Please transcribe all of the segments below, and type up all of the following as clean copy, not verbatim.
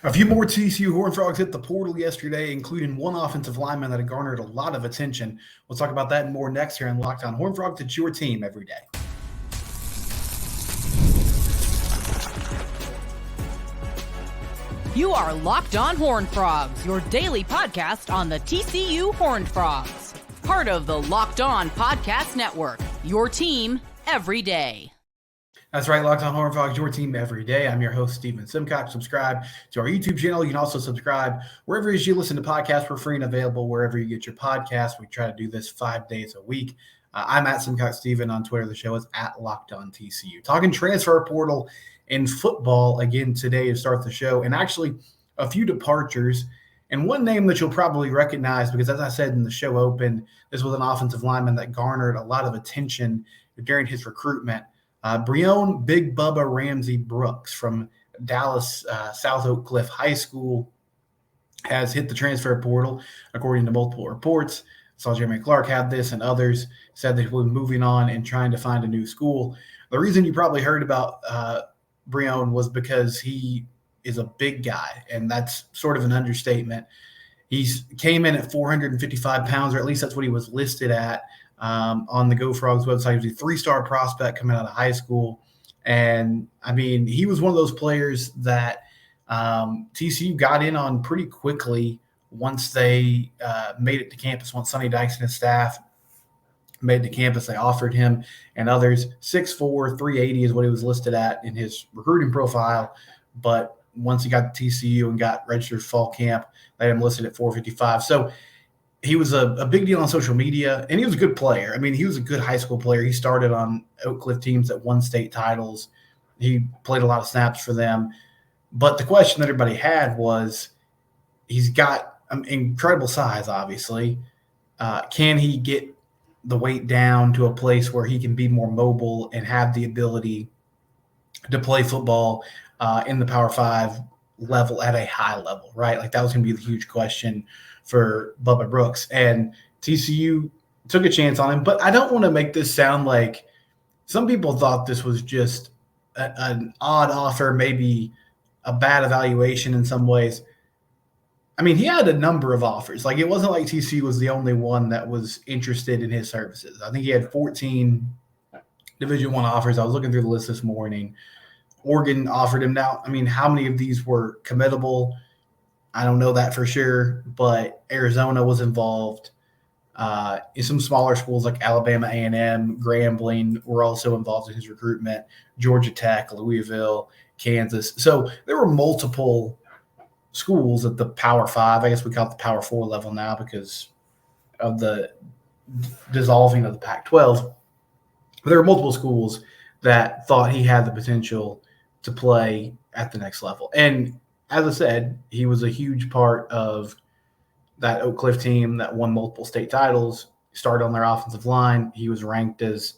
A few more TCU Horned Frogs hit the portal yesterday, including one offensive lineman that had garnered a lot of attention. We'll talk about that and more next here on Locked On Horned Frogs. It's your team every day. You are Locked On Horned Frogs, your daily podcast on the TCU Horned Frogs. Part of the Locked On Podcast Network, your team every day. That's right, Locked On Horned Frogs, your team every day. I'm your host, Steven Simcox. Subscribe to our YouTube channel. You can also subscribe wherever it is you listen to podcasts. We're free and available wherever you get your podcasts. We try to do this 5 days a week. I'm at Simcox Steven on Twitter. The show is at Locked On TCU. Talking transfer portal and football again today to start the show, and actually a few departures. And one name that you'll probably recognize because, as I said in the show open, this was an offensive lineman that garnered a lot of attention during his recruitment. Brione Big Bubba Ramsey Brooks from Dallas South Oak Cliff High School has hit the transfer portal, according to multiple reports. Saw Jeremy Clark have this, and others said that he was moving on and trying to find a new school. The reason you probably heard about Brione was because he is a big guy, and that's sort of an understatement. He came in at 455 pounds, or at least that's what he was listed at on the Go Frogs website. He was a 3-star prospect coming out of high school. And, I mean, he was one of those players that TCU got in on pretty quickly once they made it to campus. Once Sonny Dykes and his staff made it to campus, they offered him and others. 6'4", 380 is what he was listed at in his recruiting profile. But once he got to TCU and got registered fall camp, they had him listed at 455. So he was a big deal on social media, and he was a good player. I mean, he was a good high school player. He started on Oak Cliff teams that won state titles. He played a lot of snaps for them. But the question that everybody had was, he's got incredible size, obviously. Can he get the weight down to a place where he can be more mobile and have the ability to play football in the Power 5 level at a high level, right? Like, that was going to be the huge question for Bubba Brooks. And TCU took a chance on him. But I don't want to make this sound like some people thought this was just an odd offer, maybe a bad evaluation in some ways. I mean, he had a number of offers. Like, it wasn't like TCU was the only one that was interested in his services. I think he had 14 Division I offers. I was looking through the list this morning. Oregon offered him. Now, I mean, how many of these were committable? I don't know that for sure, but Arizona was involved. In some smaller schools like Alabama A&M, Grambling were also involved in his recruitment, Georgia Tech, Louisville, Kansas. So there were multiple schools at the Power 5. I guess we call it the Power 4 level now because of the dissolving of the Pac-12. But there were multiple schools that thought he had the potential to play at the next level. And as I said, he was a huge part of that Oak Cliff team that won multiple state titles, started on their offensive line. He was ranked as,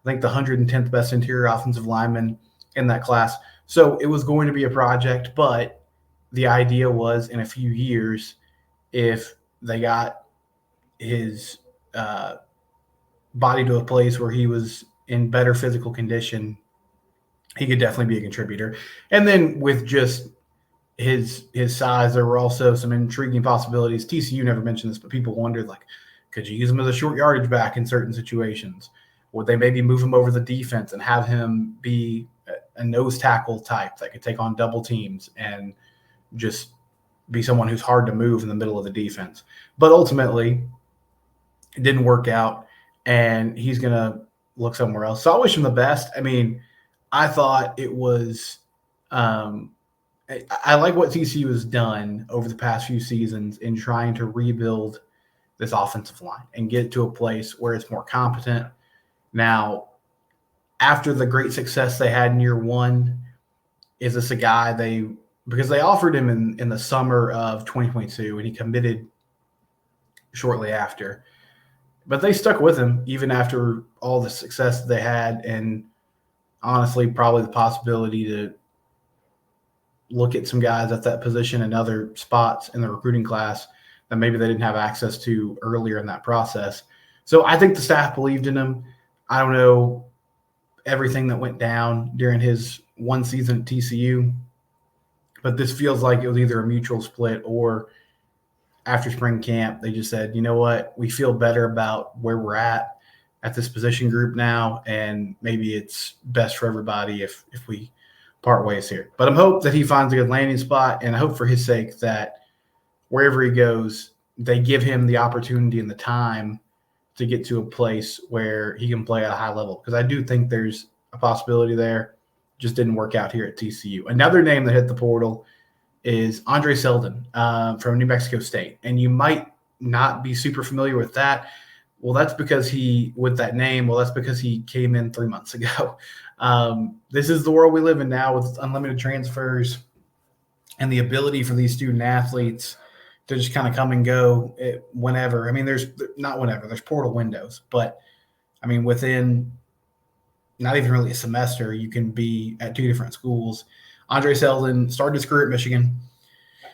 I think, the 110th best interior offensive lineman in that class. So it was going to be a project, but the idea was in a few years, if they got his body to a place where he was in better physical condition, he could definitely be a contributor. And then with just his size, there were also some intriguing possibilities. TCU never mentioned this, but people wondered, like, could you use him as a short yardage back in certain situations? Would they maybe move him over the defense and have him be a nose tackle type that could take on double teams and just be someone who's hard to move in the middle of the defense? But ultimately, it didn't work out, and he's going to look somewhere else. So I wish him the best. I mean, I thought it was I like what TCU has done over the past few seasons in trying to rebuild this offensive line and get to a place where it's more competent. Now, after the great success they had in year one, is this a guy because they offered him in the summer of 2022 and he committed shortly after. But they stuck with him even after all the success that they had, and honestly probably the possibility to look at some guys at that position in other spots in the recruiting class that maybe they didn't have access to earlier in that process. So I think the staff believed in him. I don't know everything that went down during his one season at TCU, But this feels like it was either a mutual split or after spring camp, they just said, you know what, we feel better about where we're at this position group now, and maybe it's best for everybody if we part ways here. But I'm hope that he finds a good landing spot, and I hope for his sake that wherever he goes, they give him the opportunity and the time to get to a place where he can play at a high level. Because I do think there's a possibility there. Just didn't work out here at TCU. Another name that hit the portal is Andre Seldon from New Mexico State. And you might not be super familiar with that. Well, that's because he came in 3 months ago. This is the world we live in now with unlimited transfers and the ability for these student athletes to just kind of come and go whenever. I mean, there's portal windows, but I mean, within not even really a semester, you can be at 2 different schools. Andre Seldon started his career at Michigan,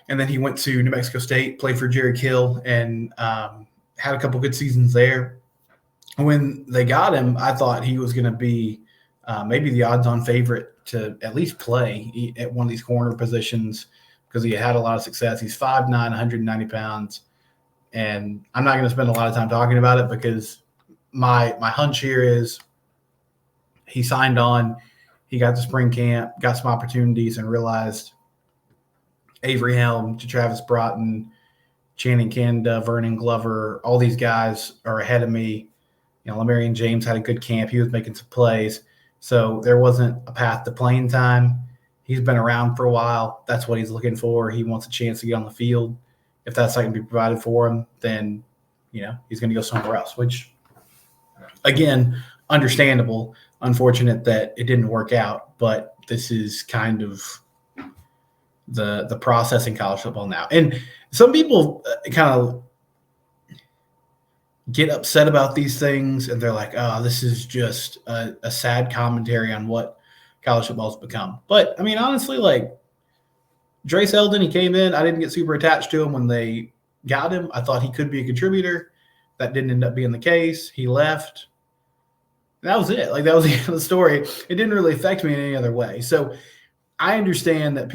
and then he went to New Mexico State, played for Jerry Kill, and had a couple good seasons there. When they got him, I thought he was going to be maybe the odds-on favorite to at least play at one of these corner positions because he had a lot of success. He's 5'9", 190 pounds, and I'm not going to spend a lot of time talking about it because my hunch here is he signed on, he got to spring camp, got some opportunities, and realized Avery Helm to Travis Broughton, Channing Canada, Vernon Glover, all these guys are ahead of me. You know, Lamarian James had a good camp. He was making some plays. So there wasn't a path to playing time. He's been around for a while. That's what he's looking for. He wants a chance to get on the field. If that's not going to be provided for him, then, you know, he's going to go somewhere else, which, again, understandable. Unfortunate that it didn't work out, but this is kind of the process in college football now. And some people kind of get upset about these things, and they're like, oh, this is just a sad commentary on what college football has become. But, I mean, honestly, like, Dre Seldon, he came in. I didn't get super attached to him when they got him. I thought he could be a contributor. That didn't end up being the case. He left. That was it. Like, that was the end of the story. It didn't really affect me in any other way. So I understand that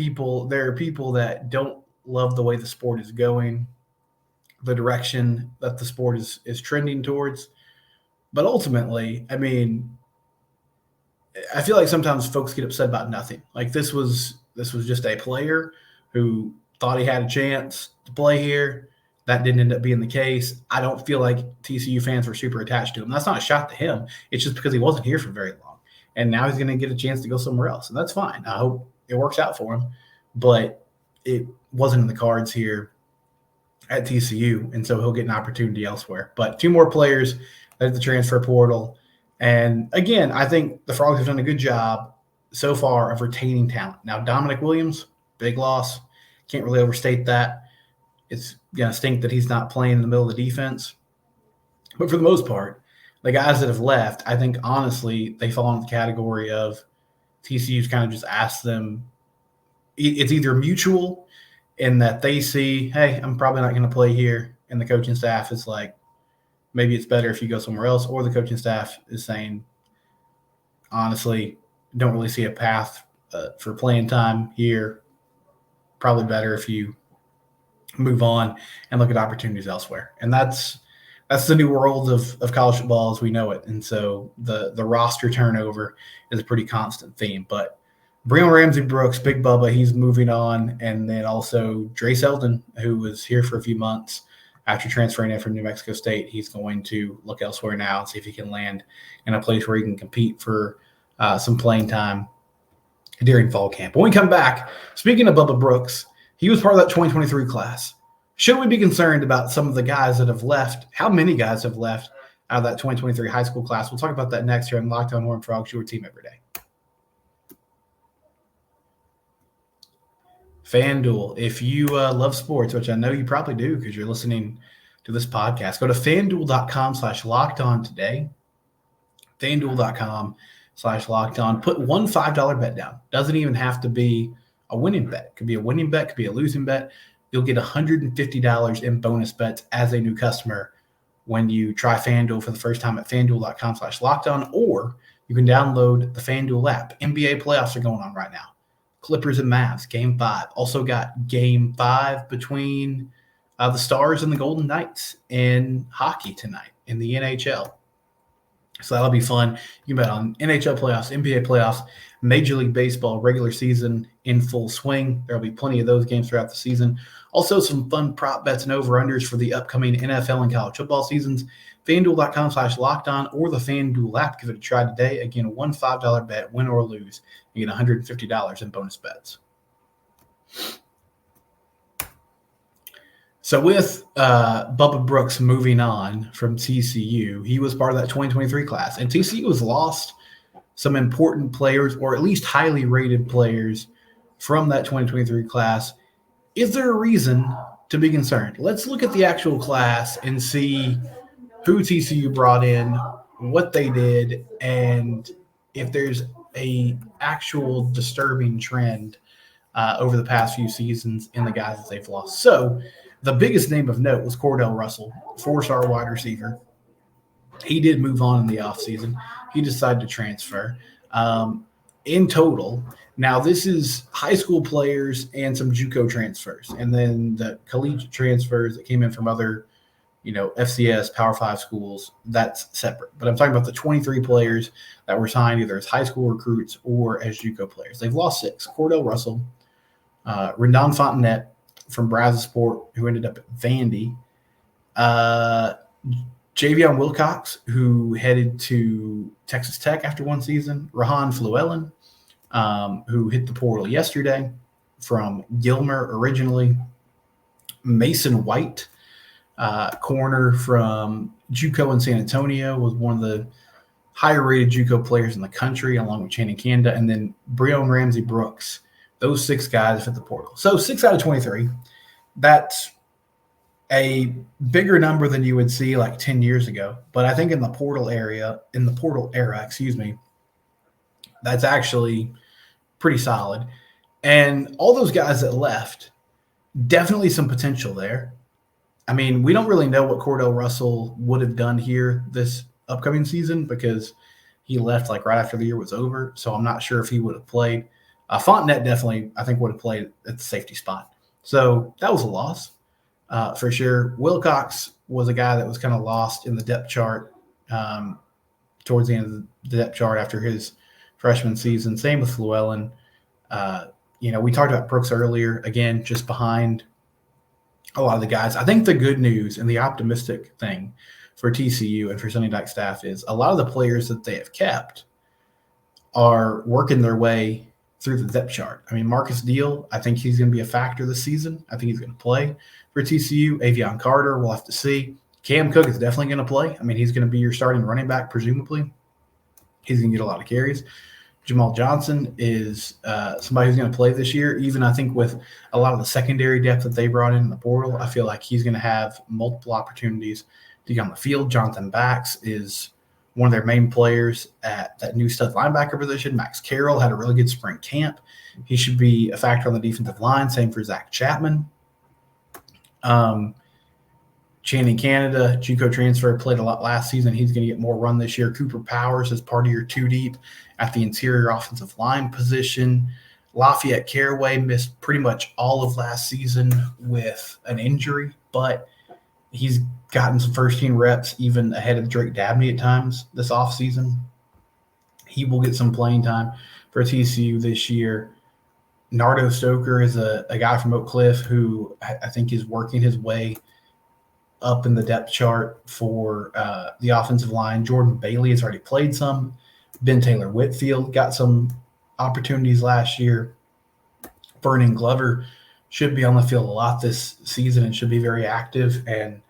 there are people that don't love the way the sport is going, the direction that the sport is trending towards. But ultimately, I mean, I feel like sometimes folks get upset about nothing. Like, this was just a player who thought he had a chance to play here. That didn't end up being the case. I don't feel like TCU fans were super attached to him. That's not a shot to him. It's just because he wasn't here for very long. And now he's going to get a chance to go somewhere else. And that's fine. I hope it works out for him. But it wasn't in the cards here at TCU. And so he'll get an opportunity elsewhere. But 2 more players at the transfer portal. And again, I think the Frogs have done a good job so far of retaining talent. Now, Dominic Williams, big loss. Can't really overstate that. It's going to stink that he's not playing in the middle of the defense. But for the most part, the guys that have left, I think, honestly, they fall into the category of TCU's kind of just asked them. It's either mutual in that they see, hey, I'm probably not going to play here, and the coaching staff is like, maybe it's better if you go somewhere else, or the coaching staff is saying, honestly, don't really see a path for playing time here. Probably better if you move on and look at opportunities elsewhere. And that's the new world of college football as we know it. And so the roster turnover is a pretty constant theme. But Brione Ramsey Brooks, Big Bubba, he's moving on. And then also Dre Seldon, who was here for a few months after transferring in from New Mexico State, he's going to look elsewhere now and see if he can land in a place where he can compete for some playing time during fall camp. When we come back, speaking of Bubba Brooks, he was part of that 2023 class. Should we be concerned about some of the guys that have left? How many guys have left out of that 2023 high school class? We'll talk about that next here on Locked On Horned Frogs, your team every day. FanDuel, if you love sports, which I know you probably do because you're listening to this podcast, go to FanDuel.com/lockedon today. FanDuel.com/lockedon. Put one $5 bet down. Doesn't even have to be a winning bet. Could be a winning bet, could be a losing bet. You'll get $150 in bonus bets as a new customer when you try FanDuel for the first time at FanDuel.com/lockedon, or you can download the FanDuel app. NBA playoffs are going on right now. Clippers and Mavs, Game 5. Also got Game 5 between the Stars and the Golden Knights in hockey tonight in the NHL. So that'll be fun. You can bet on NHL playoffs, NBA playoffs, Major League Baseball regular season in full swing. There'll be plenty of those games throughout the season. Also, some fun prop bets and over-unders for the upcoming NFL and college football seasons. FanDuel.com/lockedon or the FanDuel app. Give it a try today. Again, one $5 bet, win or lose. You get $150 in bonus bets. So with Bubba Brooks moving on from TCU, he was part of that 2023 class. And TCU has lost some important players, or at least highly rated players, from that 2023 class. Is there a reason to be concerned? Let's look at the actual class and see who TCU brought in, what they did, and if there's a actual disturbing trend over the past few seasons in the guys that they've lost. So the biggest name of note was Cordell Russell, 4-star wide receiver. He did move on in the offseason. He decided to transfer. In total, now this is high school players and some JUCO transfers, and then the collegiate transfers that came in from other, FCS, Power 5 schools, that's separate. But I'm talking about the 23 players that were signed either as high school recruits or as JUCO players. They've lost 6. Cordell Russell, Rendon Fontenette from Brazosport, who ended up at Vandy, Javion Wilcox, who headed to Texas Tech after one season, Rahan Fluellen, who hit the portal yesterday from Gilmer originally, Mason White, corner from JUCO in San Antonio, was one of the higher-rated JUCO players in the country, along with Channing Canada, and then Brione Ramsey Brooks. Those 6 guys fit the portal. So 6 out of 23. That's a bigger number than you would see like 10 years ago. But I think in the portal era, that's actually pretty solid. And all those guys that left, definitely some potential there. I mean, we don't really know what Cordell Russell would have done here this upcoming season because he left like right after the year was over. So I'm not sure if he would have played. Fontenette definitely, I think, would have played at the safety spot. So that was a loss for sure. Wilcox was a guy that was kind of lost in the depth chart towards the end of the depth chart after his freshman season. Same with Fluellen. We talked about Brooks earlier, again, just behind a lot of the guys. I think the good news and the optimistic thing for TCU and for Sonny Dykes staff is a lot of the players that they have kept are working their way through the depth chart. I mean, Marcus Deal, I think he's going to be a factor this season. I think he's going to play for TCU. Avion Carter, we'll have to see. Cam Cook is definitely going to play. I mean, he's going to be your starting running back, presumably. He's going to get a lot of carries. Jamal Johnson is somebody who's going to play this year. Even I think with a lot of the secondary depth that they brought in the portal, I feel like he's going to have multiple opportunities to get on the field. Jonathan Bax is one of their main players at that new stud linebacker position. Max Carroll had a really good spring camp. He should be a factor on the defensive line. Same for Zach Chapman. Channing Canada, JUCO transfer, played a lot last season. He's going to get more run this year. Cooper Powers is part of your 2 deep at the interior offensive line position. Lafayette Caraway missed pretty much all of last season with an injury, but he's gotten some first-team reps even ahead of Drake Dabney at times this offseason. He will get some playing time for TCU this year. Nardo Stoker is a guy from Oak Cliff who I think is working his way up in the depth chart for the offensive line. Jordan Bailey has already played some. Ben Taylor Whitfield got some opportunities last year. Vernon Glover should be on the field a lot this season and should be very active, and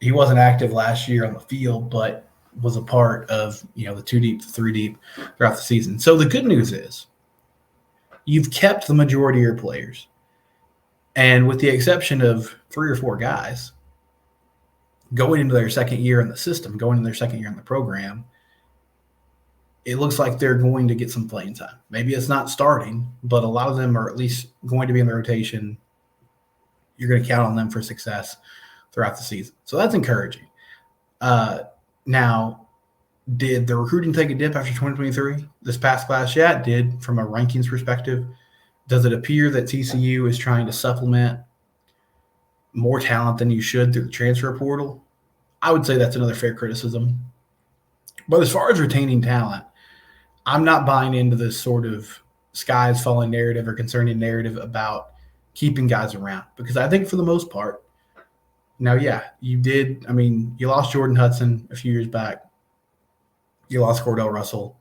he wasn't active last year on the field, but was a part of the 2 deep, the 3 deep throughout the season. So the good news is you've kept the majority of your players, and with the exception of 3 or 4 guys going into their second year in the system, going into their second year in the program, it looks like they're going to get some playing time. Maybe it's not starting, but a lot of them are at least going to be in the rotation. You're going to count on them for success throughout the season. So that's encouraging. Now, Did the recruiting take a dip after 2023? This past class? Yeah, it did from a rankings perspective. Does it appear that TCU is trying to supplement more talent than you should through the transfer portal? I would say that's another fair criticism. But as far as retaining talent, I'm not buying into this sort of sky is falling narrative or concerning narrative about keeping guys around, because I think for the most part, now, yeah, you did. I mean, you lost Jordan Hudson a few years back. You lost Cordell Russell.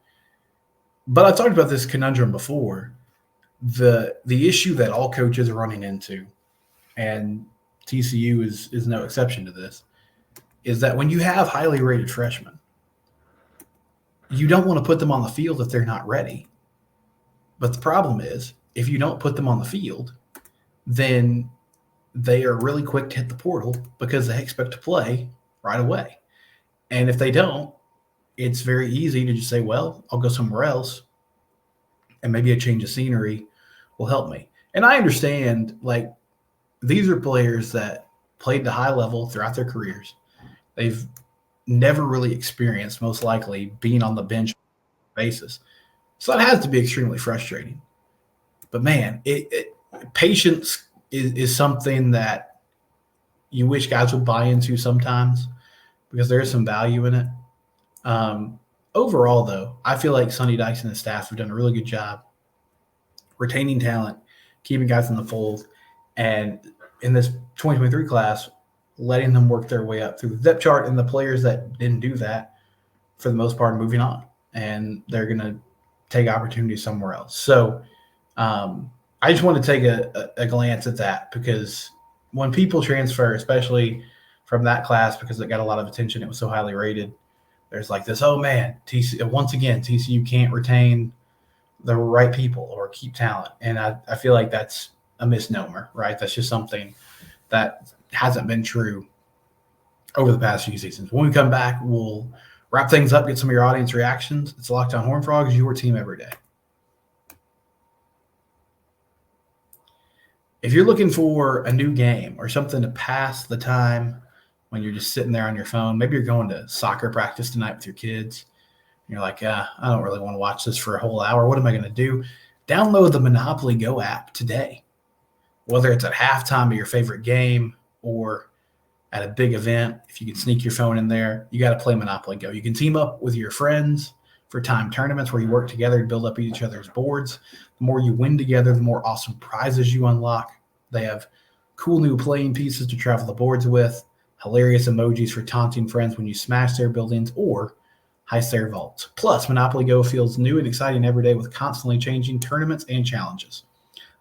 But I talked about this conundrum before. The issue that all coaches are running into, and TCU is no exception to this, is that when you have highly rated freshmen, you don't want to put them on the field if they're not ready. But the problem is, if you don't put them on the field, then they are really quick to hit the portal because they expect to play right away. And if they don't, it's very easy to just say, well, I'll go somewhere else, and maybe a change of scenery will help me. And I understand, like, these are players that played to high level throughout their careers. They've never really experienced, most likely, being on the bench basis. So that has to be extremely frustrating. But, man, patience is something that you wish guys would buy into sometimes, because there is some value in it. Overall, though, I feel like Sonny Dykes and his staff have done a really good job retaining talent, keeping guys in the fold, and in this 2023 class, letting them work their way up through the depth chart, and the players that didn't do that, for the most part, moving on, and they're going to take opportunities somewhere else. So I just want to take a glance at that, because when people transfer, especially from that class, because it got a lot of attention, it was so highly rated, there's like this, oh man, TCU can't retain the right people or keep talent. And I feel like that's a misnomer, right? That's just something that hasn't been true over the past few seasons. When we come back, we'll wrap things up, get some of your audience reactions. It's Locked On Horned Frogs, your team every day. If you're looking for a new game or something to pass the time when you're just sitting there on your phone, maybe you're going to soccer practice tonight with your kids, and you're like, I don't really want to watch this for a whole hour. What am I going to do? Download the Monopoly Go app today. Whether it's at halftime of your favorite game or at a big event, if you can sneak your phone in there, you got to play Monopoly Go. You can team up with your friends for time tournaments where you work together to build up each other's boards. The more you win together, the more awesome prizes you unlock. They have cool new playing pieces to travel the boards with, hilarious emojis for taunting friends when you smash their buildings or heist their vaults. Plus, Monopoly Go feels new and exciting every day with constantly changing tournaments and challenges.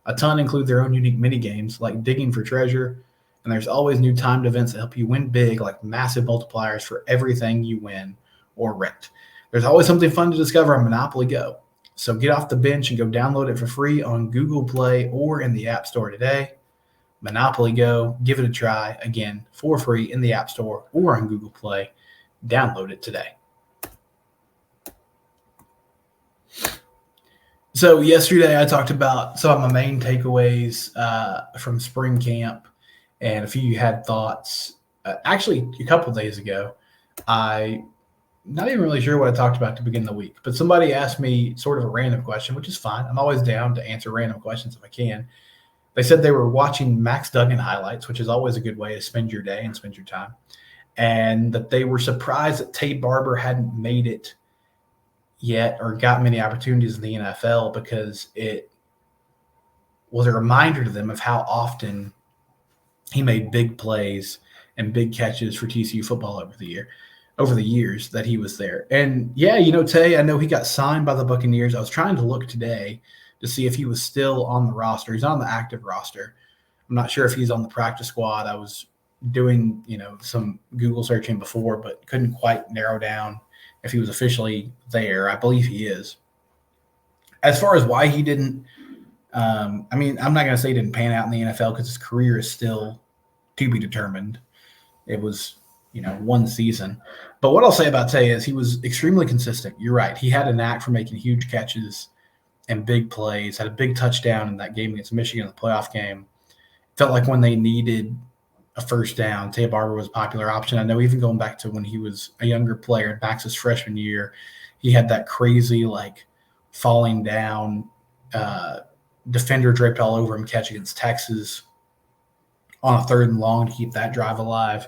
A ton include their own unique mini games like digging for treasure, and there's always new timed events that help you win big, like massive multipliers for everything you win or rent. There's always something fun to discover on Monopoly Go. So get off the bench and go download it for free on Google Play or in the App Store today. Monopoly Go, give it a try, again, for free in the App Store or on Google Play. Download it today. So yesterday I talked about some of my main takeaways from spring camp, and a few of you had thoughts. Actually, a couple of days ago, I'm not even really sure what I talked about to begin the week, but somebody asked me sort of a random question, which is fine. I'm always down to answer random questions if I can. They said they were watching Max Duggan highlights, which is always a good way to spend your day and spend your time, and that they were surprised that Tate Barber hadn't made it yet or got many opportunities in the NFL, because it was a reminder to them of how often he made big plays and big catches for TCU football over the years that he was there. And yeah, Tay, I know he got signed by the Buccaneers. I was trying to look today to see if he was still on the roster. He's on the active roster. I'm not sure if he's on the practice squad. I was doing, some Google searching before, but couldn't quite narrow down if he was officially there. I believe he is. As far as why he didn't, I'm not going to say he didn't pan out in the NFL, because his career is still to be determined. It was, one season. But what I'll say about Tay is he was extremely consistent. You're right. He had a knack for making huge catches and big plays, had a big touchdown in that game against Michigan in the playoff game. Felt like when they needed a a first down. Taya Barber was a popular option. I know even going back to when he was a younger player, back to his freshman year, he had that crazy like falling down defender draped all over him catch against Texas on a 3rd and long to keep that drive alive.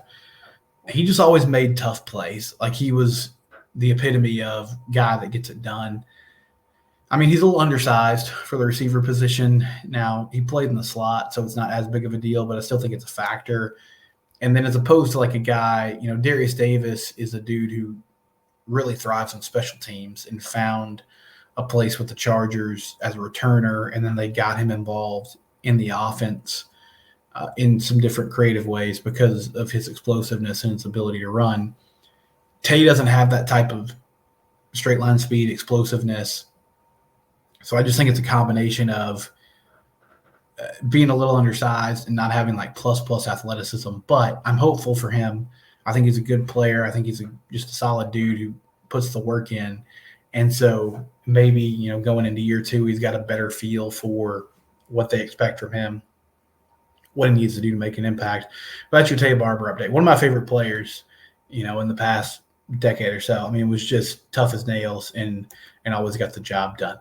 He just always made tough plays. Like he was the epitome of guy that gets it done. I mean, he's a little undersized for the receiver position. Now, he played in the slot, so it's not as big of a deal, but I still think it's a factor. And then as opposed to like a guy, Darius Davis is a dude who really thrives on special teams and found a place with the Chargers as a returner, and then they got him involved in the offense in some different creative ways because of his explosiveness and his ability to run. Tay doesn't have that type of straight line speed, explosiveness. So I just think it's a combination of being a little undersized and not having like plus athleticism. But I'm hopeful for him. I think he's a good player. I think he's just a solid dude who puts the work in. And so maybe, going into year 2, he's got a better feel for what they expect from him, what he needs to do to make an impact. But that's your Taya Barber update. One of my favorite players, in the past decade or so. I mean, it was just tough as nails and always got the job done.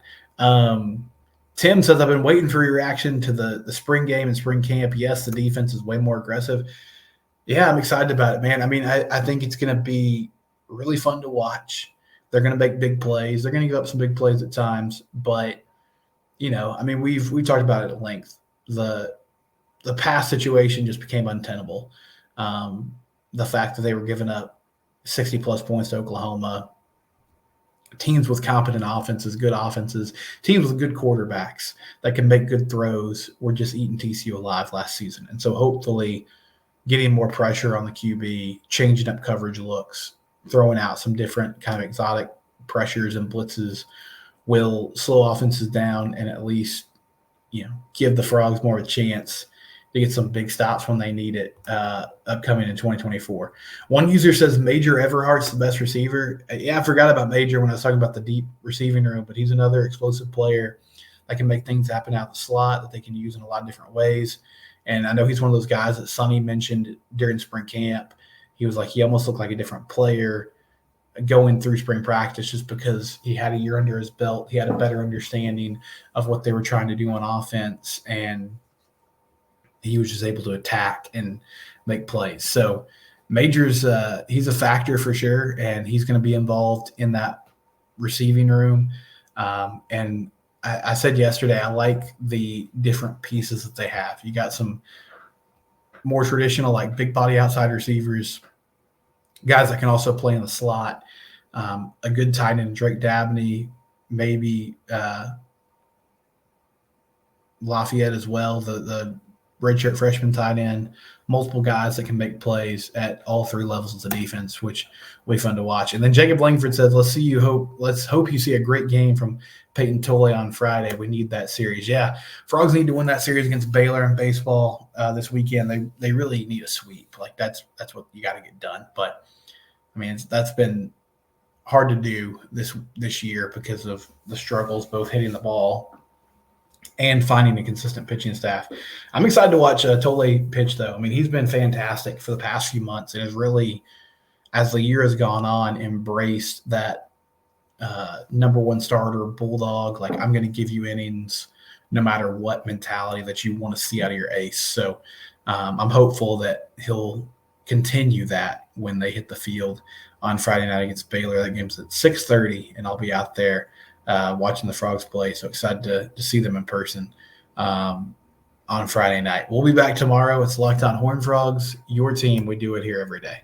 Tim says, I've been waiting for your reaction to the spring game and spring camp. Yes, the defense is way more aggressive. Yeah, I'm excited about it, man. I mean, I think it's going to be really fun to watch. They're going to make big plays. They're going to give up some big plays at times. But, I mean, we talked about it at length. The pass situation just became untenable. The fact that they were giving up 60-plus points to Oklahoma, teams with competent offenses, good offenses, teams with good quarterbacks that can make good throws were just eating TCU alive last season. And so hopefully getting more pressure on the QB, changing up coverage looks, throwing out some different kind of exotic pressures and blitzes will slow offenses down and at least, give the Frogs more of a chance to get some big stops when they need it upcoming in 2024. One user says Major Everhart's the best receiver. Yeah, I forgot about Major when I was talking about the deep receiving room, but he's another explosive player that can make things happen out the slot that they can use in a lot of different ways. And I know he's one of those guys that Sonny mentioned during spring camp. He was like, he almost looked like a different player going through spring practice just because he had a year under his belt. He had a better understanding of what they were trying to do on offense, and he was just able to attack and make plays. So Major's he's a factor for sure, and he's going to be involved in that receiving room. And I said yesterday, I like the different pieces that they have. You got some more traditional, like big body outside receivers, guys that can also play in the slot, a good tight end, Drake Dabney, maybe Lafayette as well, the redshirt freshman tight end, multiple guys that can make plays at all 3 levels of the defense, which will be fun to watch. And then Jacob Langford says, let's hope you see a great game from Peyton Tolle on Friday. We need that series. Yeah, Frogs need to win that series against Baylor in baseball this weekend. They really need a sweep. Like that's what you got to get done. But I mean, that's been hard to do this year because of the struggles, both hitting the ball and finding a consistent pitching staff. I'm excited to watch Tolle pitch, though. I mean, he's been fantastic for the past few months and has really, as the year has gone on, embraced that number one starter, bulldog, like I'm going to give you innings no matter what mentality that you want to see out of your ace. So I'm hopeful that he'll continue that when they hit the field on Friday night against Baylor. That game's at 6:30, and I'll be out there watching the Frogs play. So excited to see them in person on Friday night. We'll be back tomorrow. It's Locked On Horned Frogs, your team. We do it here every day.